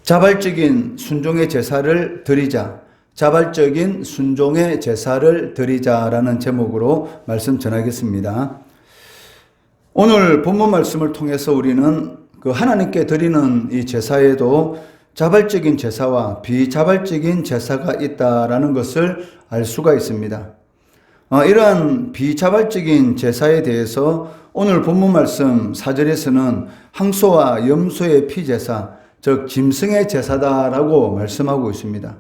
자발적인 순종의 제사를 드리자, 자발적인 순종의 제사를 드리자라는 제목으로 말씀 전하겠습니다. 오늘 본문 말씀을 통해서 우리는 그 하나님께 드리는 이 제사에도 자발적인 제사와 비자발적인 제사가 있다라는 것을 알 수가 있습니다. 이러한 비자발적인 제사에 대해서 오늘 본문 말씀 4절에서는 항소와 염소의 피제사, 즉 짐승의 제사다라고 말씀하고 있습니다.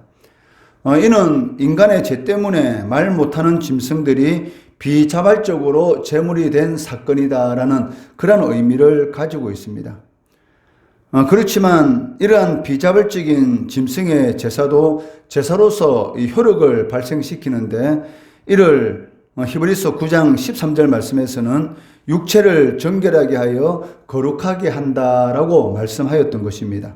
이는 인간의 죄 때문에 말 못하는 짐승들이 비자발적으로 제물이 된 사건이다라는 그런 의미를 가지고 있습니다. 그렇지만 이러한 비자발적인 짐승의 제사도 제사로서 이 효력을 발생시키는데, 이를 히브리서 9장 13절 말씀에서는 육체를 정결하게 하여 거룩하게 한다라고 말씀하였던 것입니다.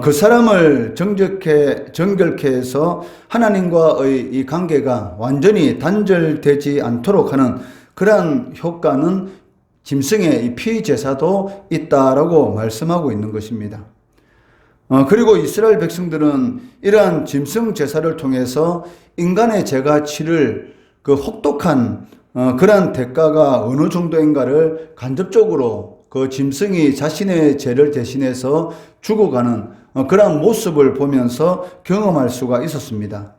그 사람을 정결케 해서 하나님과의 이 관계가 완전히 단절되지 않도록 하는 그러한 효과는 짐승의 이 피제사도 있다라고 말씀하고 있는 것입니다. 그리고 이스라엘 백성들은 이러한 짐승 제사를 통해서 인간의 죄가 치를 그 혹독한 그러한 대가가 어느 정도인가를 간접적으로 그 짐승이 자신의 죄를 대신해서 죽어가는 그러한 모습을 보면서 경험할 수가 있었습니다.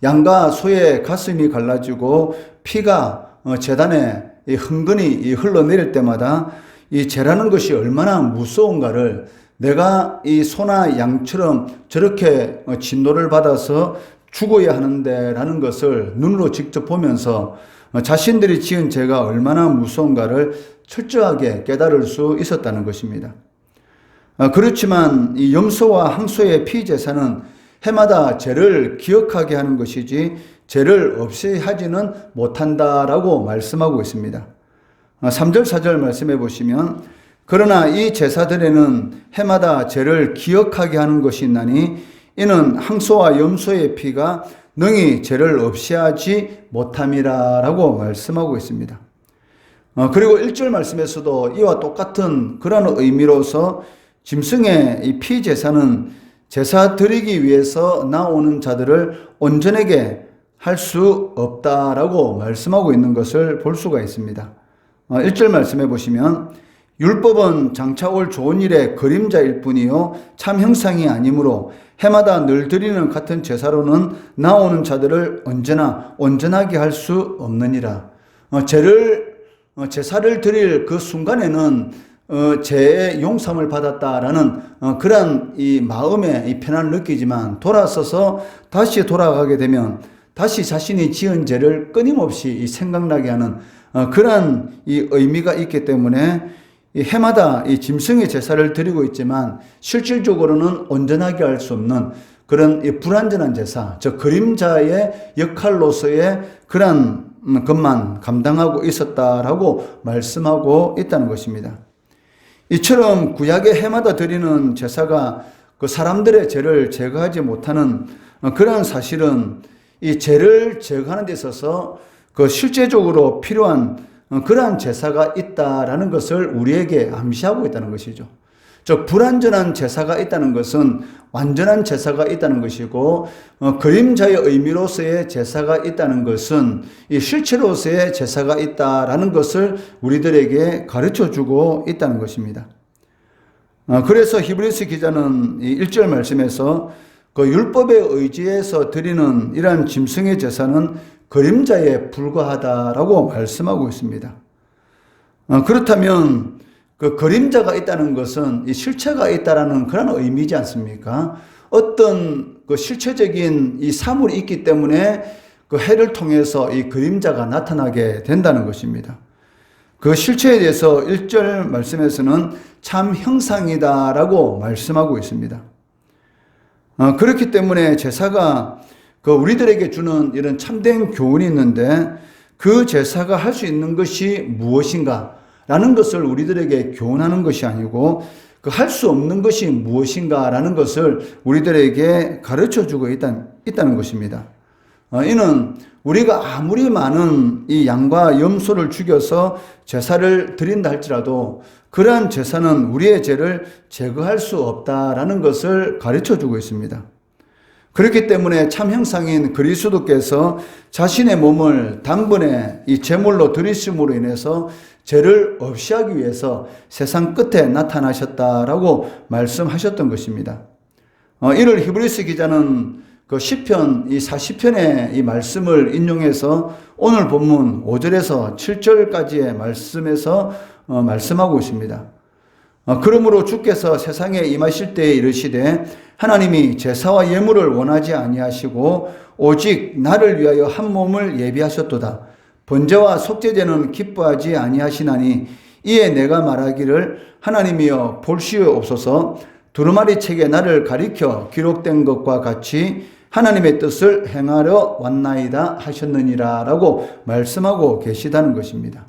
양과 소의 가슴이 갈라지고 피가 제단에 흥건히 흘러내릴 때마다 이 죄라는 것이 얼마나 무서운가를, 내가 이 소나 양처럼 저렇게 진노를 받아서 죽어야 하는데 라는 것을 눈으로 직접 보면서 자신들이 지은 죄가 얼마나 무서운가를 철저하게 깨달을 수 있었다는 것입니다. 그렇지만 이 염소와 항소의 피제사는 해마다 죄를 기억하게 하는 것이지 죄를 없애하지는 못한다라고 말씀하고 있습니다. 3절 4절 말씀해 보시면, 그러나 이 제사들에는 해마다 죄를 기억하게 하는 것이 있나니 이는 항소와 염소의 피가 능히 죄를 없애하지 못함이라 라고 말씀하고 있습니다. 그리고 1절 말씀에서도 이와 똑같은 그런 의미로서 짐승의 이 피제사는 제사 드리기 위해서 나오는 자들을 온전하게 할 수 없다라고 말씀하고 있는 것을 볼 수가 있습니다. 1절 말씀해 보시면, 율법은 장차 올 좋은 일의 그림자일 뿐이요 참 형상이 아니므로 해마다 늘 드리는 같은 제사로는 나오는 자들을 언제나 온전하게 할 수 없느니라. 제사를 드릴 그 순간에는 죄의 용서를 받았다라는 그런 이 마음의 이 편안을 느끼지만, 돌아서서 다시 돌아가게 되면 다시 자신이 지은 죄를 끊임없이 생각나게 하는 그런 이 의미가 있기 때문에 이 해마다 이 짐승의 제사를 드리고 있지만 실질적으로는 온전하게 할 수 없는 그런 이 불완전한 제사, 즉 그림자의 역할로서의 그런 것만 감당하고 있었다라고 말씀하고 있다는 것입니다. 이처럼 구약의 해마다 드리는 제사가 그 사람들의 죄를 제거하지 못하는 그러한 사실은 이 죄를 제거하는 데 있어서 그 실제적으로 필요한 그러한 제사가 있다라는 것을 우리에게 암시하고 있다는 것이죠. 즉 불완전한 제사가 있다는 것은 완전한 제사가 있다는 것이고, 그림자의 의미로서의 제사가 있다는 것은 이 실체로서의 제사가 있다라는 것을 우리들에게 가르쳐주고 있다는 것입니다. 그래서 히브리서 기자는 이 1절 말씀에서 그 율법에 의지해서 드리는 이러한 짐승의 제사는 그림자에 불과하다라고 말씀하고 있습니다. 그렇다면 그 그림자가 있다는 것은 이 실체가 있다라는 그런 의미지 않습니까? 어떤 그 실체적인 이 사물이 있기 때문에 그 해를 통해서 이 그림자가 나타나게 된다는 것입니다. 그 실체에 대해서 1절 말씀에서는 참 형상이다라고 말씀하고 있습니다. 그렇기 때문에 제사가 그 우리들에게 주는 이런 참된 교훈이 있는데, 그 제사가 할 수 있는 것이 무엇인가 라는 것을 우리들에게 교훈하는 것이 아니고, 그 할 수 없는 것이 무엇인가 라는 것을 우리들에게 가르쳐 주고 있다는 것입니다. 이는 우리가 아무리 많은 이 양과 염소를 죽여서 제사를 드린다 할지라도 그러한 제사는 우리의 죄를 제거할 수 없다라는 것을 가르쳐 주고 있습니다. 그렇기 때문에 참 형상인 그리스도께서 자신의 몸을 단번에 이 제물로 드리심으로 인해서 죄를 없이 하기 위해서 세상 끝에 나타나셨다라고 말씀하셨던 것입니다. 이를 히브리서 기자는 그 시편 이 40편의 이 말씀을 인용해서 오늘 본문 5절에서 7절까지의 말씀에서 말씀하고 있습니다. 그러므로 주께서 세상에 임하실 때에 이르시되 하나님이 제사와 예물을 원하지 아니하시고 오직 나를 위하여 한 몸을 예비하셨도다. 번제와 속죄제는 기뻐하지 아니하시나니 이에 내가 말하기를 하나님이여 볼시옵소서 두루마리 책에 나를 가리켜 기록된 것과 같이 하나님의 뜻을 행하려 왔나이다 하셨느니라 라고 말씀하고 계시다는 것입니다.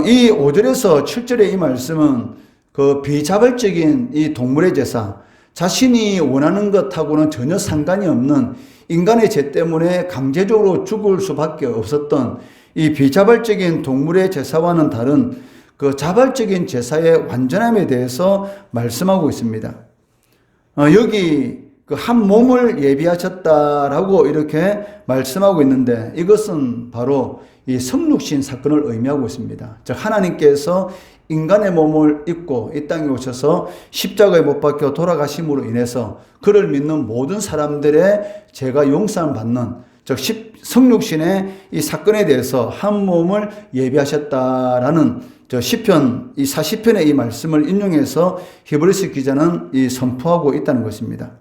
이 5절에서 7절의 이 말씀은 그 비자발적인 이 동물의 제사, 자신이 원하는 것하고는 전혀 상관이 없는 인간의 죄 때문에 강제적으로 죽을 수밖에 없었던 이 비자발적인 동물의 제사와는 다른 그 자발적인 제사의 완전함에 대해서 말씀하고 있습니다. 여기 그 한 몸을 예비하셨다라고 이렇게 말씀하고 있는데 이것은 바로 이 성육신 사건을 의미하고 있습니다. 즉 하나님께서 인간의 몸을 입고 이 땅에 오셔서 십자가에 못 박혀 돌아가심으로 인해서 그를 믿는 모든 사람들의 죄가 용서를 받는 즉 성육신의 이 사건에 대해서 한 몸을 예비하셨다라는 시편 이 40편의 이 말씀을 인용해서 히브리서 기자는 이 선포하고 있다는 것입니다.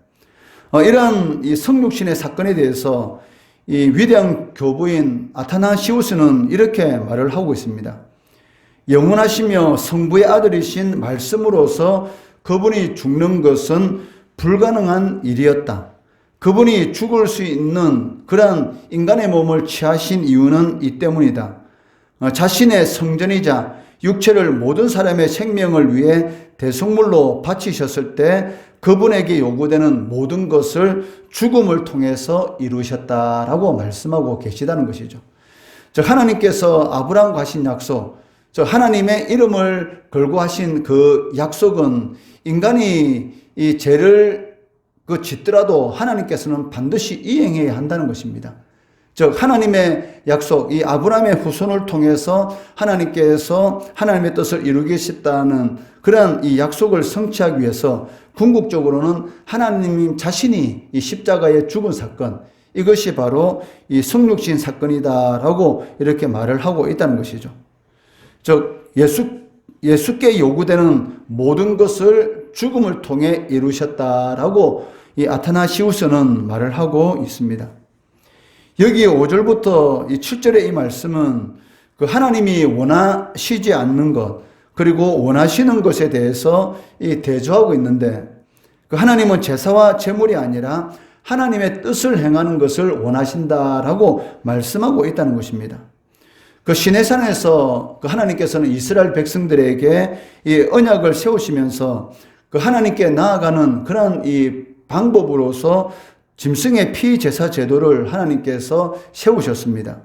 이러한 이 성육신의 사건에 대해서 이 위대한 교부인 아타나시우스는 이렇게 말을 하고 있습니다. 영원하시며 성부의 아들이신 말씀으로서 그분이 죽는 것은 불가능한 일이었다. 그분이 죽을 수 있는 그러한 인간의 몸을 취하신 이유는 이 때문이다. 자신의 성전이자 육체를 모든 사람의 생명을 위해 대속물로 바치셨을 때 그분에게 요구되는 모든 것을 죽음을 통해서 이루셨다라고 말씀하고 계시다는 것이죠. 즉 하나님께서 아브라함과 하신 약속, 즉 하나님의 이름을 걸고 하신 그 약속은 인간이 이 죄를 짓더라도 하나님께서는 반드시 이행해야 한다는 것입니다. 즉 하나님의 약속, 이 아브라함의 후손을 통해서 하나님께서 하나님의 뜻을 이루겠다는 그러한 이 약속을 성취하기 위해서 궁극적으로는 하나님 자신이 이 십자가에 죽은 사건, 이것이 바로 이 성육신 사건이다라고 이렇게 말을 하고 있다는 것이죠. 즉 예수께 요구되는 모든 것을 죽음을 통해 이루셨다라고 이 아타나시우스는 말을 하고 있습니다. 여기 5절부터 이 7절의 이 말씀은 그 하나님이 원하시지 않는 것, 그리고 원하시는 것에 대해서 이 대조하고 있는데 그 하나님은 제사와 제물이 아니라 하나님의 뜻을 행하는 것을 원하신다라고 말씀하고 있다는 것입니다. 그 시내산에서 그 하나님께서는 이스라엘 백성들에게 이 언약을 세우시면서 그 하나님께 나아가는 그런 이 방법으로서 짐승의 피 제사 제도를 하나님께서 세우셨습니다.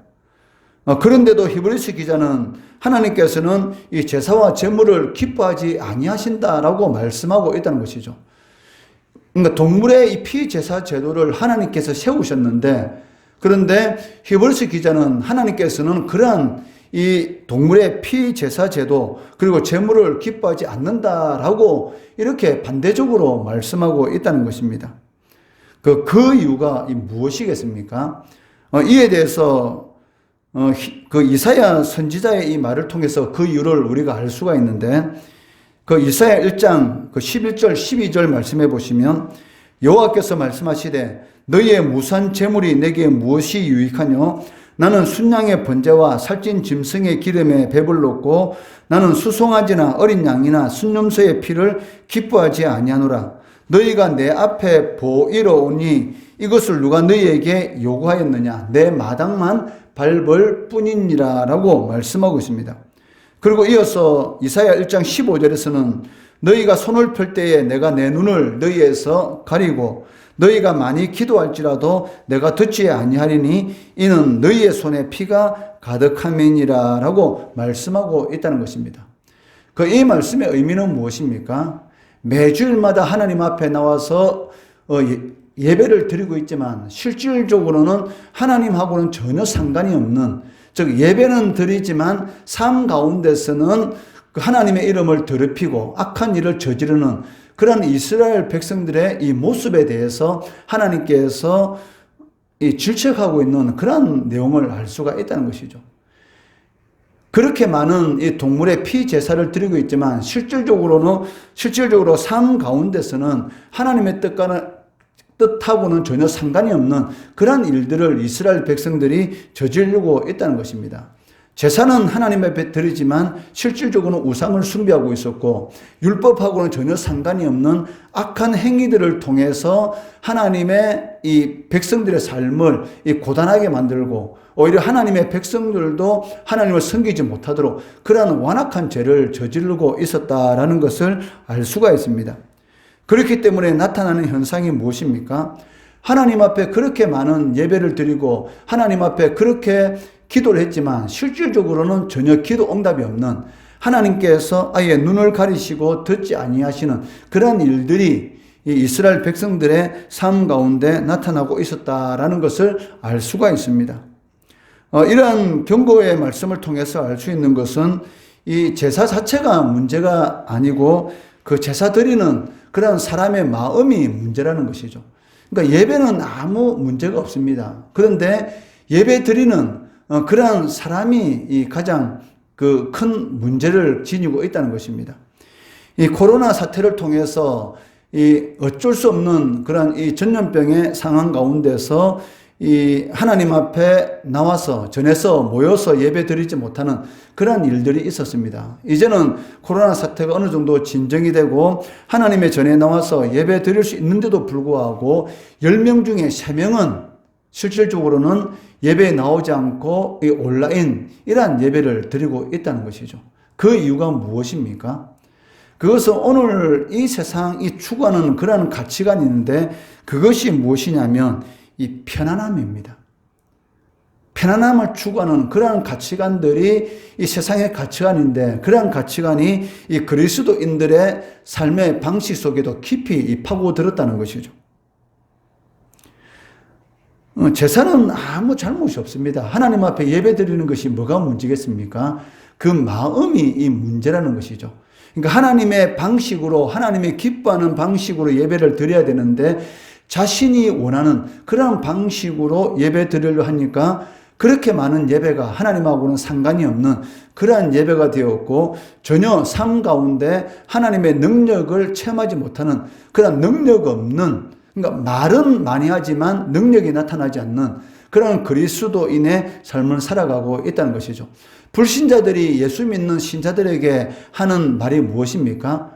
그런데도 히브리서 기자는 하나님께서는 이 제사와 제물을 기뻐하지 아니하신다라고 말씀하고 있다는 것이죠. 그러니까 동물의 이 피 제사 제도를 하나님께서 세우셨는데 그런데 히브리서 기자는 하나님께서는 그러한 이 동물의 피 제사 제도 그리고 제물을 기뻐하지 않는다라고 이렇게 반대적으로 말씀하고 있다는 것입니다. 그 이유가 무엇이겠습니까? 이에 대해서 그 이사야 선지자의 이 말을 통해서 그 이유를 우리가 알 수가 있는데 그 이사야 1장 그 11절 12절 말씀해 보시면 여호와께서 말씀하시되 너희의 무산 제물이 내게 무엇이 유익하뇨? 나는 순양의 번제와 살찐 짐승의 기름에 배불렀고 나는 수송아지나 어린 양이나 순염소의 피를 기뻐하지 아니하노라. 너희가 내 앞에 보이러 오니 이것을 누가 너희에게 요구하였느냐? 내 마당만 밟을 뿐이니라 라고 말씀하고 있습니다. 그리고 이어서 이사야 1장 15절에서는 너희가 손을 펼 때에 내가 내 눈을 너희에서 가리고 너희가 많이 기도할지라도 내가 듣지 아니하리니 이는 너희의 손에 피가 가득함이니라 라고 말씀하고 있다는 것입니다. 이 말씀의 의미는 무엇입니까? 매주일마다 하나님 앞에 나와서 예배를 드리고 있지만 실질적으로는 하나님하고는 전혀 상관이 없는, 즉 예배는 드리지만 삶 가운데서는 하나님의 이름을 더럽히고 악한 일을 저지르는 그런 이스라엘 백성들의 이 모습에 대해서 하나님께서 질책하고 있는 그런 내용을 알 수가 있다는 것이죠. 그렇게 많은 이 동물의 피 제사를 드리고 있지만 실질적으로 삶 가운데서는 하나님의 뜻하고는 전혀 상관이 없는 그런 일들을 이스라엘 백성들이 저지르고 있다는 것입니다. 제사는 하나님 앞에 드리지만 실질적으로는 우상을 숭배하고 있었고 율법하고는 전혀 상관이 없는 악한 행위들을 통해서 하나님의 이 백성들의 삶을 고단하게 만들고 오히려 하나님의 백성들도 하나님을 섬기지 못하도록 그러한 완악한 죄를 저지르고 있었다라는 것을 알 수가 있습니다. 그렇기 때문에 나타나는 현상이 무엇입니까? 하나님 앞에 그렇게 많은 예배를 드리고 하나님 앞에 그렇게 기도를 했지만 실질적으로는 전혀 기도 응답이 없는, 하나님께서 아예 눈을 가리시고 듣지 아니하시는 그런 일들이 이 이스라엘 백성들의 삶 가운데 나타나고 있었다라는 것을 알 수가 있습니다. 이러한 경고의 말씀을 통해서 알 수 있는 것은 이 제사 자체가 문제가 아니고 그 제사 드리는 그런 사람의 마음이 문제라는 것이죠. 그러니까 예배는 아무 문제가 없습니다. 그런데 예배 드리는 그러한 사람이 이 가장 그 큰 문제를 지니고 있다는 것입니다. 이 코로나 사태를 통해서 이 어쩔 수 없는 그런 이 전염병의 상황 가운데서 이 하나님 앞에 나와서 전해서 모여서 예배 드리지 못하는 그런 일들이 있었습니다. 이제는 코로나 사태가 어느 정도 진정이 되고 하나님의 전에 나와서 예배 드릴 수 있는데도 불구하고 10명 중에 3명은 실질적으로는 예배에 나오지 않고 이 온라인 이러한 예배를 드리고 있다는 것이죠. 그 이유가 무엇입니까? 그것은 오늘 이 세상이 추구하는 그러한 가치관이 있는데 그것이 무엇이냐면 이 편안함입니다. 편안함을 추구하는 그러한 가치관들이 이 세상의 가치관인데 그러한 가치관이 이 그리스도인들의 삶의 방식 속에도 깊이 파고들었다는 것이죠. 제사는 아무 잘못이 없습니다. 하나님 앞에 예배 드리는 것이 뭐가 문제겠습니까? 그 마음이 이 문제라는 것이죠. 그러니까 하나님의 방식으로, 하나님의 기뻐하는 방식으로 예배를 드려야 되는데 자신이 원하는 그런 방식으로 예배 드리려 하니까 그렇게 많은 예배가 하나님하고는 상관이 없는 그러한 예배가 되었고 전혀 삶 가운데 하나님의 능력을 체험하지 못하는 그런 능력 없는, 그러니까 말은 많이 하지만 능력이 나타나지 않는 그런 그리스도인의 삶을 살아가고 있다는 것이죠. 불신자들이 예수 믿는 신자들에게 하는 말이 무엇입니까?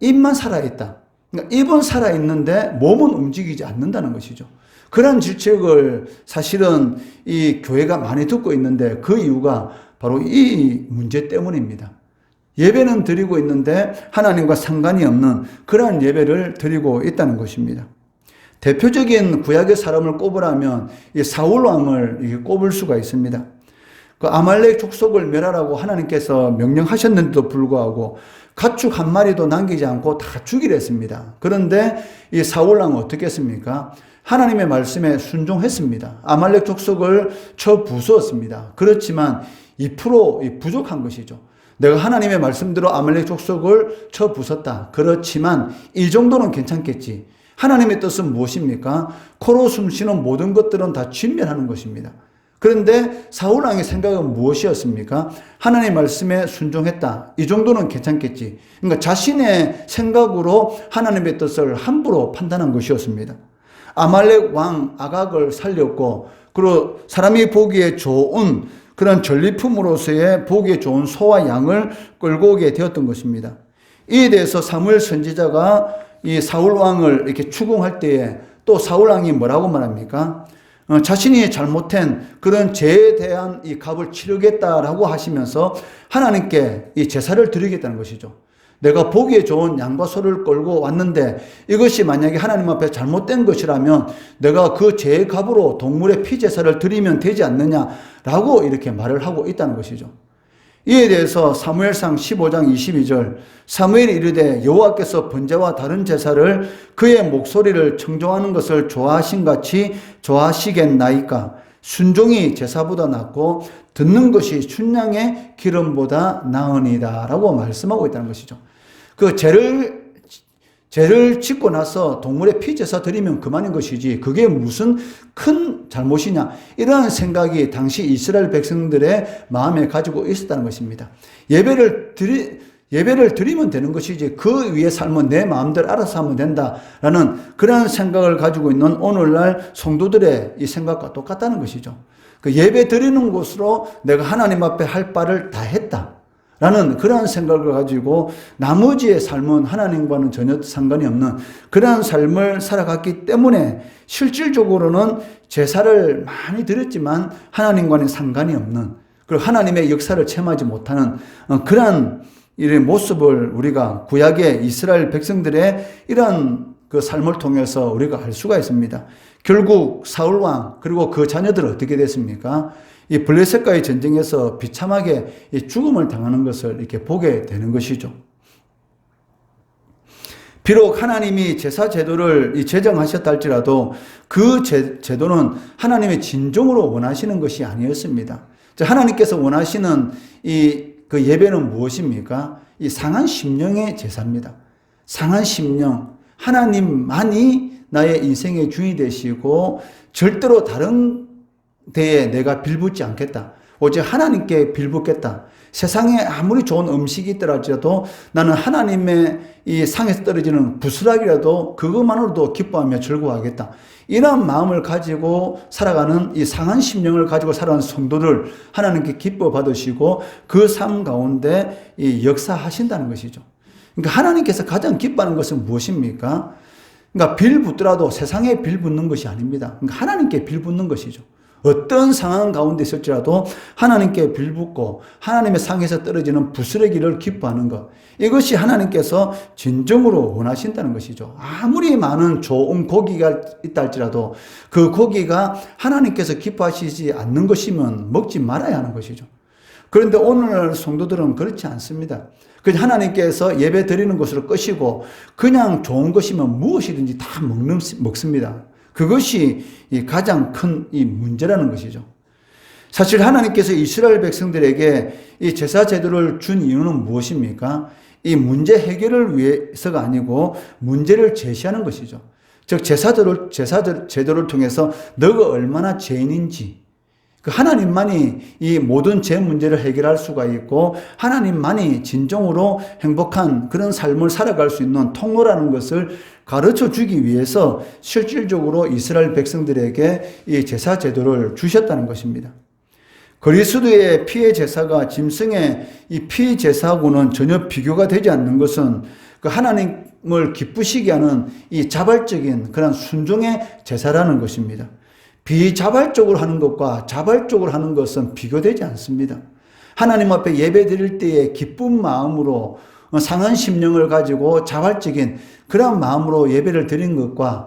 입만 살아있다. 그러니까 입은 살아있는데 몸은 움직이지 않는다는 것이죠. 그런 질책을 사실은 이 교회가 많이 듣고 있는데 그 이유가 바로 이 문제 때문입니다. 예배는 드리고 있는데 하나님과 상관이 없는 그러한 예배를 드리고 있다는 것입니다. 대표적인 구약의 사람을 꼽으라면 이 사울 왕을 꼽을 수가 있습니다. 그 아말렉 족속을 멸하라고 하나님께서 명령하셨는데도 불구하고 가축 한 마리도 남기지 않고 다 죽이려 했습니다. 그런데 이 사울 왕은 어떻게 했습니까? 하나님의 말씀에 순종했습니다. 아말렉 족속을 쳐 부수었습니다. 그렇지만 2% 부족한 것이죠. 내가 하나님의 말씀대로 아말렉 족속을 쳐 부쉈다. 그렇지만 이 정도는 괜찮겠지. 하나님의 뜻은 무엇입니까? 코로 숨쉬는 모든 것들은 다 진멸하는 것입니다. 그런데 사울왕의 생각은 무엇이었습니까? 하나님의 말씀에 순종했다. 이 정도는 괜찮겠지. 그러니까 자신의 생각으로 하나님의 뜻을 함부로 판단한 것이었습니다. 아말렉 왕 아각을 살렸고 그리고 사람이 보기에 좋은 그런 전리품으로서의 보기에 좋은 소와 양을 끌고 오게 되었던 것입니다. 이에 대해서 사무엘 선지자가 이 사울왕을 이렇게 추궁할 때에 또 사울왕이 뭐라고 말합니까? 자신이 잘못한 그런 죄에 대한 이 값을 치르겠다라고 하시면서 하나님께 이 제사를 드리겠다는 것이죠. 내가 보기에 좋은 양과 소를 끌고 왔는데 이것이 만약에 하나님 앞에 잘못된 것이라면 내가 그 죄의 값으로 동물의 피제사를 드리면 되지 않느냐라고 이렇게 말을 하고 있다는 것이죠. 이에 대해서 사무엘상 15장 22절 사무엘이 이르되 여호와께서 번제와 다른 제사를 그의 목소리를 청종하는 것을 좋아하신 같이 좋아하시겠나이까. 순종이 제사보다 낫고 듣는 것이 순양의 기름보다 나으니라 라고 말씀하고 있다는 것이죠. 그 죄를 짓고 나서 동물의 피제사 드리면 그만인 것이지 그게 무슨 큰 잘못이냐, 이러한 생각이 당시 이스라엘 백성들의 마음에 가지고 있었다는 것입니다. 예배를 드리면 되는 것이지 그 위에 삶은 내 마음대로 알아서 하면 된다라는 그러한 생각을 가지고 있는 오늘날 성도들의 이 생각과 똑같다는 것이죠. 그 예배 드리는 곳으로 내가 하나님 앞에 할 바를 다 했다라는 그러한 생각을 가지고 나머지의 삶은 하나님과는 전혀 상관이 없는 그러한 삶을 살아갔기 때문에 실질적으로는 제사를 많이 드렸지만 하나님과는 상관이 없는, 그리고 하나님의 역사를 체험하지 못하는 그러한 이런 모습을 우리가 구약의 이스라엘 백성들의 이러한 그 삶을 통해서 우리가 알 수가 있습니다. 결국 사울왕 그리고 그 자녀들은 어떻게 됐습니까? 이 블레셋과의 전쟁에서 비참하게 죽음을 당하는 것을 이렇게 보게 되는 것이죠. 비록 하나님이 제사 제도를 제정하셨다 할지라도 그 제도는 하나님의 진정으로 원하시는 것이 아니었습니다. 하나님께서 원하시는 그 예배는 무엇입니까? 이 상한 심령의 제사입니다. 상한 심령, 하나님만이 나의 인생의 주인이 되시고 절대로 다른 데에 내가 빌붙지 않겠다. 오직 하나님께 빌붙겠다. 세상에 아무리 좋은 음식이 있더라도 나는 하나님의 이 상에서 떨어지는 부스락이라도 그것만으로도 기뻐하며 즐거워하겠다. 이런 마음을 가지고 살아가는 이 상한 심령을 가지고 살아가는 성도를 하나님께 기뻐 받으시고 그 삶 가운데 이 역사하신다는 것이죠. 그러니까 하나님께서 가장 기뻐하는 것은 무엇입니까? 그러니까 빌붙더라도 세상에 빌붙는 것이 아닙니다. 그러니까 하나님께 빌붙는 것이죠. 어떤 상황 가운데 있을지라도 하나님께 빌붙고 하나님의 상에서 떨어지는 부스러기를 기뻐하는 것, 이것이 하나님께서 진정으로 원하신다는 것이죠. 아무리 많은 좋은 고기가 있다 할지라도 그 고기가 하나님께서 기뻐하시지 않는 것이면 먹지 말아야 하는 것이죠. 그런데 오늘날 성도들은 그렇지 않습니다. 그냥 하나님께서 예배 드리는 것으로 끝이고 그냥 좋은 것이면 무엇이든지 다 먹습니다. 그것이 가장 큰 이 문제라는 것이죠. 사실 하나님께서 이스라엘 백성들에게 이 제사 제도를 준 이유는 무엇입니까? 이 문제 해결을 위해서가 아니고 문제를 제시하는 것이죠. 즉 제도를 통해서 너가 얼마나 죄인인지, 그 하나님만이 이 모든 죄 문제를 해결할 수가 있고 하나님만이 진정으로 행복한 그런 삶을 살아갈 수 있는 통로라는 것을 가르쳐 주기 위해서 실질적으로 이스라엘 백성들에게 이 제사 제도를 주셨다는 것입니다. 그리스도의 피의 제사가 짐승의 이 피 제사하고는 전혀 비교가 되지 않는 것은 그 하나님을 기쁘시게 하는 이 자발적인 그런 순종의 제사라는 것입니다. 비자발적으로 하는 것과 자발적으로 하는 것은 비교되지 않습니다. 하나님 앞에 예배 드릴 때에 기쁜 마음으로 상한 심령을 가지고 자발적인 그런 마음으로 예배를 드린 것과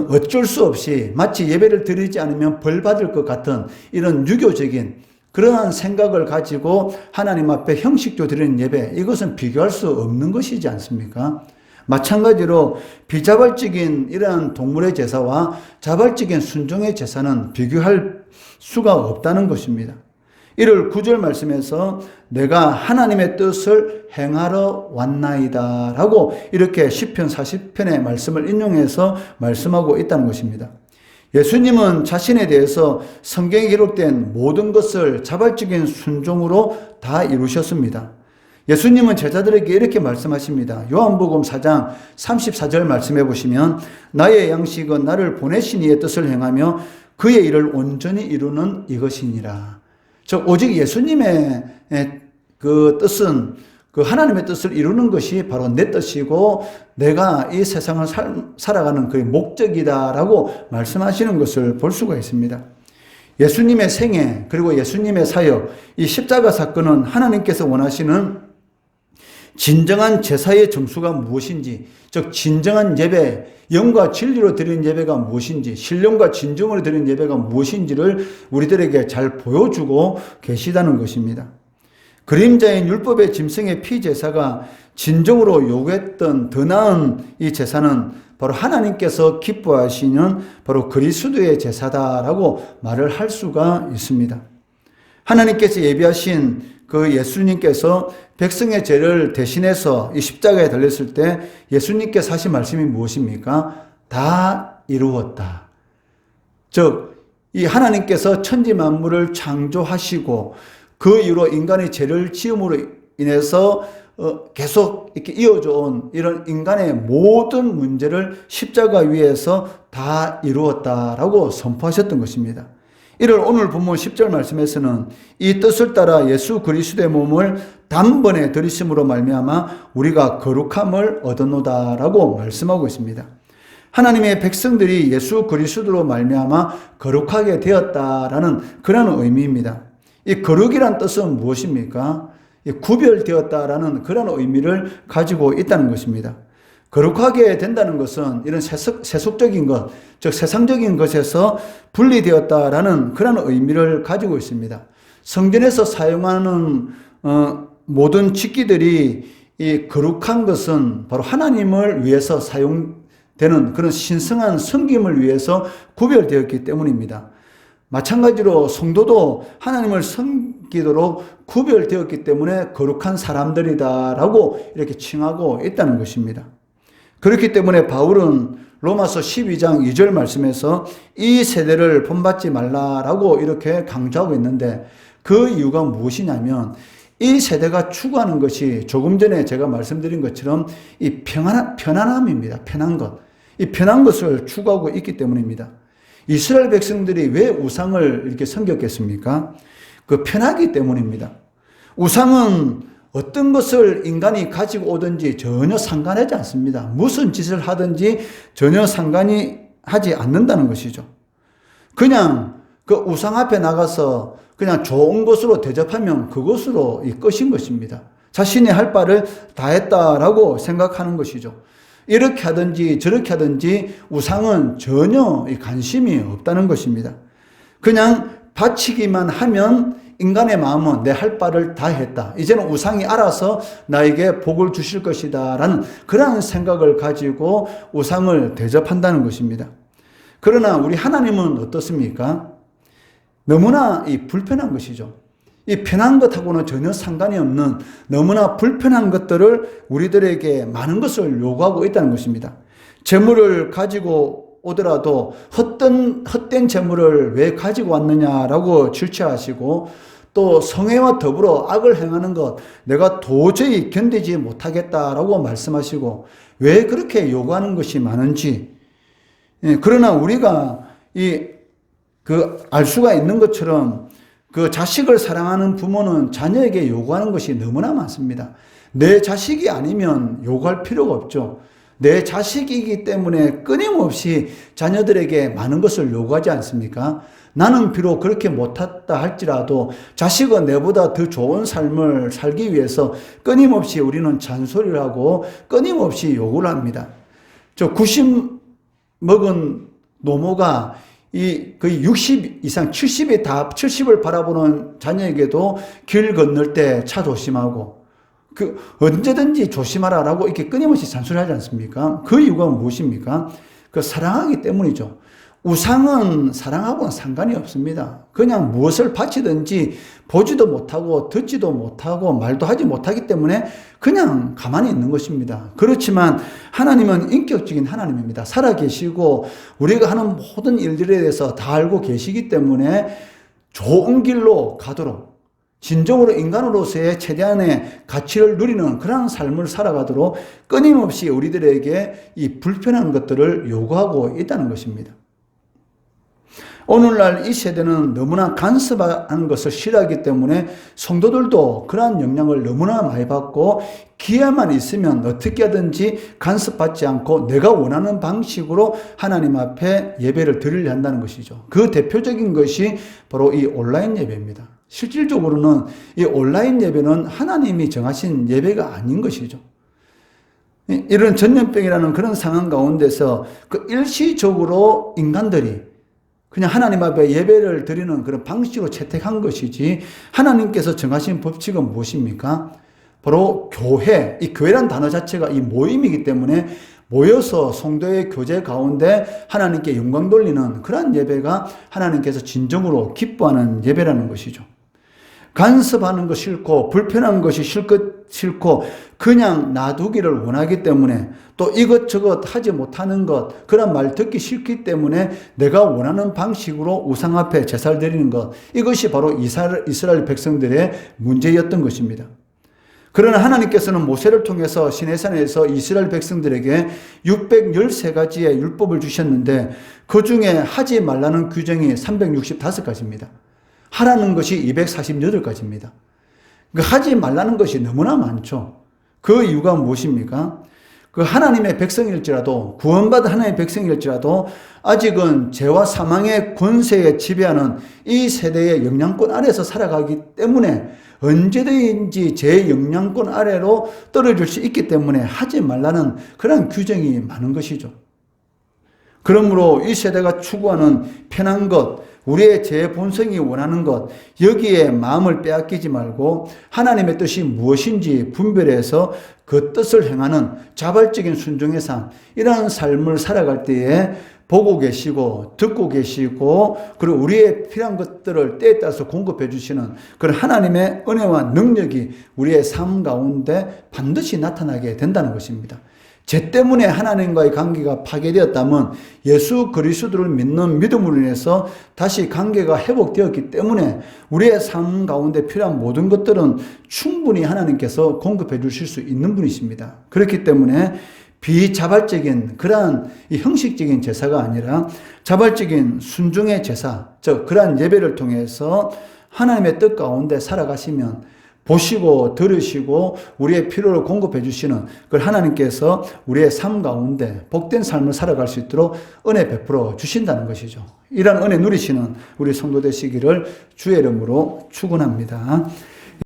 어쩔 수 없이 마치 예배를 드리지 않으면 벌 받을 것 같은 이런 유교적인 그러한 생각을 가지고 하나님 앞에 형식적으로 드리는 예배, 이것은 비교할 수 없는 것이지 않습니까? 마찬가지로 비자발적인 이러한 동물의 제사와 자발적인 순종의 제사는 비교할 수가 없다는 것입니다. 이를 9절 말씀에서 내가 하나님의 뜻을 행하러 왔나이다 라고 이렇게 시편 40편의 말씀을 인용해서 말씀하고 있다는 것입니다. 예수님은 자신에 대해서 성경에 기록된 모든 것을 자발적인 순종으로 다 이루셨습니다. 예수님은 제자들에게 이렇게 말씀하십니다. 요한복음 4장 34절 말씀해 보시면 나의 양식은 나를 보내신 이의 뜻을 행하며 그의 일을 온전히 이루는 이것이니라. 즉 오직 예수님의 그 뜻은 그 하나님의 뜻을 이루는 것이 바로 내 뜻이고 내가 이 세상을 살아가는 그 목적이다라고 말씀하시는 것을 볼 수가 있습니다. 예수님의 생애 그리고 예수님의 사역, 이 십자가 사건은 하나님께서 원하시는 진정한 제사의 정수가 무엇인지, 즉 진정한 예배, 영과 진리로 드리는 예배가 무엇인지, 신령과 진정으로 드리는 예배가 무엇인지를 우리들에게 잘 보여주고 계시다는 것입니다. 그림자인 율법의 짐승의 피제사가 진정으로 요구했던 더 나은 이 제사는 바로 하나님께서 기뻐하시는 바로 그리스도의 제사다라고 말을 할 수가 있습니다. 하나님께서 예비하신 그 예수님께서 백성의 죄를 대신해서 이 십자가에 달렸을 때 예수님께서 하신 말씀이 무엇입니까? 다 이루었다. 즉, 이 하나님께서 천지 만물을 창조하시고 그 이후로 인간의 죄를 지음으로 인해서 계속 이렇게 이어져 온 이런 인간의 모든 문제를 십자가 위에서 다 이루었다라고 선포하셨던 것입니다. 이를 오늘 본문 10절 말씀에서는 이 뜻을 따라 예수 그리스도의 몸을 단번에 들이심으로 말미암아 우리가 거룩함을 얻었노다라고 말씀하고 있습니다. 하나님의 백성들이 예수 그리스도로 말미암아 거룩하게 되었다라는 그런 의미입니다. 이 거룩이란 뜻은 무엇입니까? 구별되었다라는 그런 의미를 가지고 있다는 것입니다. 거룩하게 된다는 것은 이런 세속적인 것, 즉 세상적인 것에서 분리되었다라는 그런 의미를 가지고 있습니다. 성전에서 사용하는 모든 직기들이 이 거룩한 것은 바로 하나님을 위해서 사용되는 그런 신성한 섬김을 위해서 구별되었기 때문입니다. 마찬가지로 성도도 하나님을 섬기도록 구별되었기 때문에 거룩한 사람들이다라고 이렇게 칭하고 있다는 것입니다. 그렇기 때문에 바울은 로마서 12장 2절 말씀에서 이 세대를 본받지 말라라고 이렇게 강조하고 있는데 그 이유가 무엇이냐면 이 세대가 추구하는 것이 조금 전에 제가 말씀드린 것처럼 이 편안함입니다. 편한 것. 이 편한 것을 추구하고 있기 때문입니다. 이스라엘 백성들이 왜 우상을 이렇게 섬겼겠습니까? 그 편하기 때문입니다. 우상은 어떤 것을 인간이 가지고 오든지 전혀 상관하지 않습니다. 무슨 짓을 하든지 전혀 상관이 하지 않는다는 것이죠. 그냥 그 우상 앞에 나가서 그냥 좋은 것으로 대접하면 그것으로 이 끝인 것입니다. 자신이 할 바를 다 했다라고 생각하는 것이죠. 이렇게 하든지 저렇게 하든지 우상은 전혀 관심이 없다는 것입니다. 그냥 바치기만 하면 인간의 마음은 내 할 바를 다 했다. 이제는 우상이 알아서 나에게 복을 주실 것이다 라는 그러한 생각을 가지고 우상을 대접한다는 것입니다. 그러나 우리 하나님은 어떻습니까? 너무나 이 불편한 것이죠. 이 편한 것하고는 전혀 상관이 없는 너무나 불편한 것들을 우리들에게 많은 것을 요구하고 있다는 것입니다. 재물을 가지고 오더라도 헛된 재물을 왜 가지고 왔느냐라고 질책하시고 또 성애와 더불어 악을 행하는 것 내가 도저히 견디지 못하겠다라고 말씀하시고 왜 그렇게 요구하는 것이 많은지 그러나 우리가 알 수가 있는 것처럼 그 자식을 사랑하는 부모는 자녀에게 요구하는 것이 너무나 많습니다. 내 자식이 아니면 요구할 필요가 없죠. 내 자식이기 때문에 끊임없이 자녀들에게 많은 것을 요구하지 않습니까? 나는 비록 그렇게 못했다 할지라도 자식은 내보다 더 좋은 삶을 살기 위해서 끊임없이 우리는 잔소리를 하고 끊임없이 요구를 합니다. 90 먹은 노모가 거의 60 이상 70을 바라보는 자녀에게도 길 건널 때 차 조심하고 언제든지 조심하라라고 이렇게 끊임없이 잔소리하지 않습니까? 그 이유가 무엇입니까? 사랑하기 때문이죠. 우상은 사랑하고는 상관이 없습니다. 그냥 무엇을 바치든지 보지도 못하고 듣지도 못하고 말도 하지 못하기 때문에 그냥 가만히 있는 것입니다. 그렇지만 하나님은 인격적인 하나님입니다. 살아계시고 우리가 하는 모든 일들에 대해서 다 알고 계시기 때문에 좋은 길로 가도록 진정으로 인간으로서의 최대한의 가치를 누리는 그런 삶을 살아가도록 끊임없이 우리들에게 이 불편한 것들을 요구하고 있다는 것입니다. 오늘날 이 세대는 너무나 간섭하는 것을 싫어하기 때문에 성도들도 그러한 영향을 너무나 많이 받고 기회만 있으면 어떻게 하든지 간섭받지 않고 내가 원하는 방식으로 하나님 앞에 예배를 드리려 한다는 것이죠. 그 대표적인 것이 바로 이 온라인 예배입니다. 실질적으로는 이 온라인 예배는 하나님이 정하신 예배가 아닌 것이죠. 이런 전염병이라는 그런 상황 가운데서 그 일시적으로 인간들이 그냥 하나님 앞에 예배를 드리는 그런 방식으로 채택한 것이지, 하나님께서 정하신 법칙은 무엇입니까? 바로 교회, 이 교회란 단어 자체가 이 모임이기 때문에 모여서 성도의 교제 가운데 하나님께 영광 돌리는 그러한 예배가 하나님께서 진정으로 기뻐하는 예배라는 것이죠. 간섭하는 거 싫고 불편한 것이 싫고 그냥 놔두기를 원하기 때문에, 또 이것저것 하지 못하는 것, 그런 말 듣기 싫기 때문에 내가 원하는 방식으로 우상 앞에 제사를 드리는 것, 이것이 바로 이스라엘 백성들의 문제였던 것입니다. 그러나 하나님께서는 모세를 통해서 시내산에서 이스라엘 백성들에게 613가지의 율법을 주셨는데 그 중에 하지 말라는 규정이 365가지입니다. 하라는 것이 248가지입니다. 그러니까 하지 말라는 것이 너무나 많죠. 그 이유가 무엇입니까? 그 하나님의 백성일지라도, 구원받은 하나님의 백성일지라도 아직은 죄와 사망의 권세에 지배하는 이 세대의 영향권 아래에서 살아가기 때문에 언제든지 제 영향권 아래로 떨어질 수 있기 때문에 하지 말라는 그런 규정이 많은 것이죠. 그러므로 이 세대가 추구하는 편한 것, 우리의 제 본성이 원하는 것, 여기에 마음을 빼앗기지 말고 하나님의 뜻이 무엇인지 분별해서 그 뜻을 행하는 자발적인 순종의 삶, 이러한 삶을 살아갈 때에 보고 계시고 듣고 계시고, 그리고 우리의 필요한 것들을 때에 따라서 공급해 주시는 그런 하나님의 은혜와 능력이 우리의 삶 가운데 반드시 나타나게 된다는 것입니다. 죄 때문에 하나님과의 관계가 파괴되었다면 예수 그리스도를 믿는 믿음으로 인해서 다시 관계가 회복되었기 때문에 우리의 삶 가운데 필요한 모든 것들은 충분히 하나님께서 공급해 주실 수 있는 분이십니다. 그렇기 때문에 비자발적인 그러한 이 형식적인 제사가 아니라 자발적인 순종의 제사, 즉 그러한 예배를 통해서 하나님의 뜻 가운데 살아가시면 보시고 들으시고 우리의 필요를 공급해 주시는 그 하나님께서 우리의 삶 가운데 복된 삶을 살아갈 수 있도록 은혜 베풀어 주신다는 것이죠. 이러한 은혜 누리시는 우리 성도 되시기를 주의 이름으로 축원합니다.